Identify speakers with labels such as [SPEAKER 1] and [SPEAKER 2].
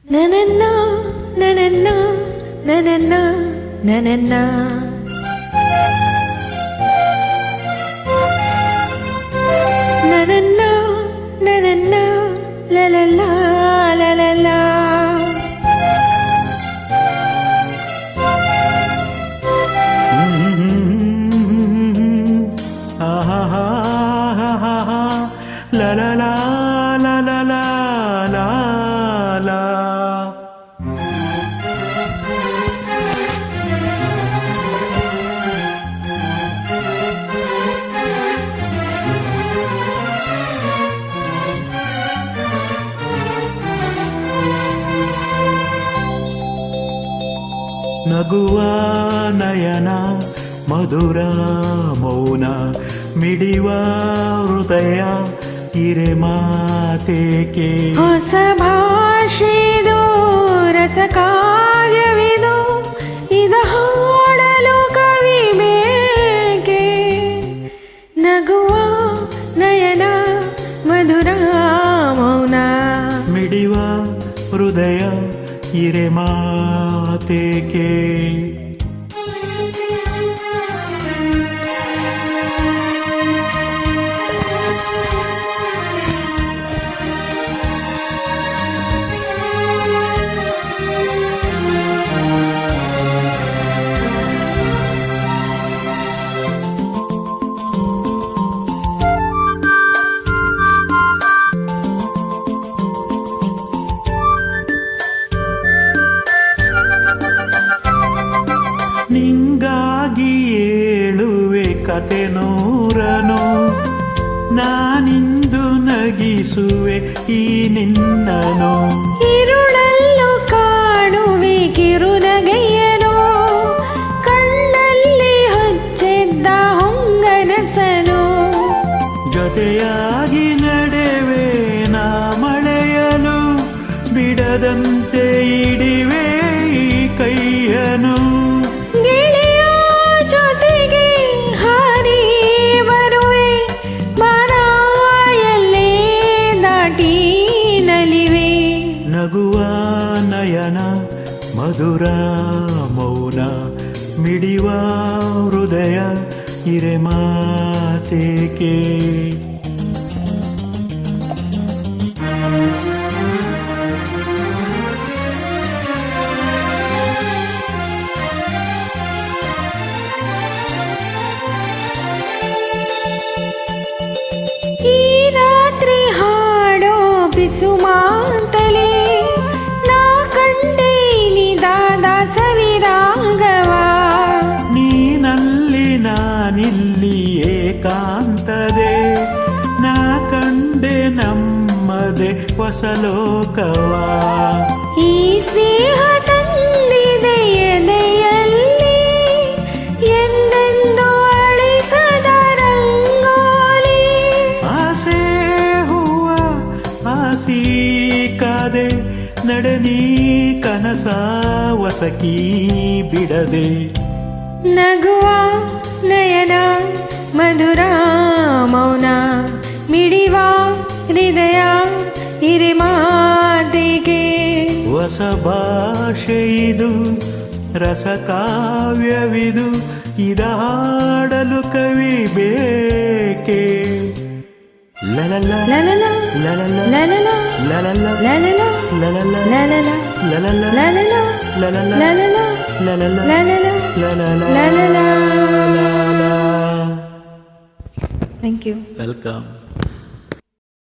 [SPEAKER 1] Na-na-na, na-na-na, na-na-na, na-na-na. Na-na-na, na-na-na, la-la-la, la-la-la.
[SPEAKER 2] La la la la la la la la. ನಗುವ ನಯನ ಮಧುರ ಮೌನ ಮಿಡಿವ ಹೃದಯ ಹಿರೆ ಮಾತೇಕೆ
[SPEAKER 1] ಹೊಸ ಭಾಷೆದು ರಸ ಕಾವ್ಯವಿದು ಇದು ಹಾಡಲು ಕವಿ ಬೇಕೆ ನಗುವ ನಯನ ಮಧುರ ಮೌನ
[SPEAKER 2] ಮಿಡಿವ ಹೃದಯ ಹಿರೆ ಮಾತೇಕೆ ನಿಂಗಾಗಿ ಏಳುವೆ ಕತೆ ನೂರನು ನಾನಿಂದು ನಗಿಸುವೆ ಈ ನಿನ್ನನು
[SPEAKER 1] ഇരുളಲ್ಲೂ ಕಾಣುವೆ ಕಿರುನಗೆಯನು ಕಣ್ಣಲ್ಲಿ ಹೊಚ್ಚಿದ್ದ ಹೊಂಗನಸನು
[SPEAKER 2] ಜೊತೆಯಾಗಿ ನಡೆವೆ ನಾ ಮಳೆಯಲು ಬಿಡದಂತೆ ಹಿಡಿವೆ ಈ ಕೈಯನು
[SPEAKER 1] ಗೆಳೆಯ ಜೊತೆಗೆ ಹಾರಿ ಬರುವೆ ಮರಾಯಲ್ಲೇ ದಾಟಿ ನಲಿವೆ
[SPEAKER 2] ನಗುವ ನಯನ ಮಧುರ ಮೌನ ಮಿಡಿವ ಹೃದಯ ಹಿರೆ ಮಾತೇಕೆ
[SPEAKER 1] ಈ ರಾತ್ರಿ ಹಾಡೋ ಬಿಸುಮಾತಲೆ ನಾ ಕಂಡೆ ನಿದಾದ ಸವಿರಾಗವ
[SPEAKER 2] ನೀನಲ್ಲಿ ನಾನಿಲ್ಲಿ ಏಕಾಂತದೆ ನಾ ಕಂಡೆ ನಮ್ಮದೆ ಹೊಸ ಲೋಕವ
[SPEAKER 1] ಈ ಸ್ನೇಹ ತಂದಿದೆ ಎದೆಯಲ್ಲಿ ಎಂದೆಂದು ಅಳಿಸದ ರಂಗೋಲಿ
[SPEAKER 2] ಆಸೆ ಹೂವ ಆಸಿ ಕಾದೆ ನಡನಿ ಕನಸ ವಸಕಿ ಬಿಡದೆ
[SPEAKER 1] ನಗುವ ನಯನ ಮಧುರ ಮೌನ ಮಿಡಿವ ಹೃದಯ ಹಿರೆ ಮಾತಿಗೆ
[SPEAKER 2] ಹೊಸ ಭಾಷೆ ಇದು ರಸ ಕಾವ್ಯವಿದು ಇದ ಹಾಡಲು ಕವಿ ಬೇಕೆ ಲಲಲ
[SPEAKER 1] ಲಲಲ
[SPEAKER 2] ಲಲಲ
[SPEAKER 1] ಲಲಲ
[SPEAKER 2] ಲಲಲ
[SPEAKER 1] ಲಲಲ
[SPEAKER 2] ಲಲಲ
[SPEAKER 1] ಲಲಲ
[SPEAKER 2] ಲಲಲ
[SPEAKER 1] ಲಲಲ
[SPEAKER 2] ಲಲಲ
[SPEAKER 1] ಲಲಲ
[SPEAKER 2] ಲಲಲ
[SPEAKER 1] ಲಲಲ
[SPEAKER 2] ಲಲಲ.
[SPEAKER 1] Thank you.
[SPEAKER 2] Welcome.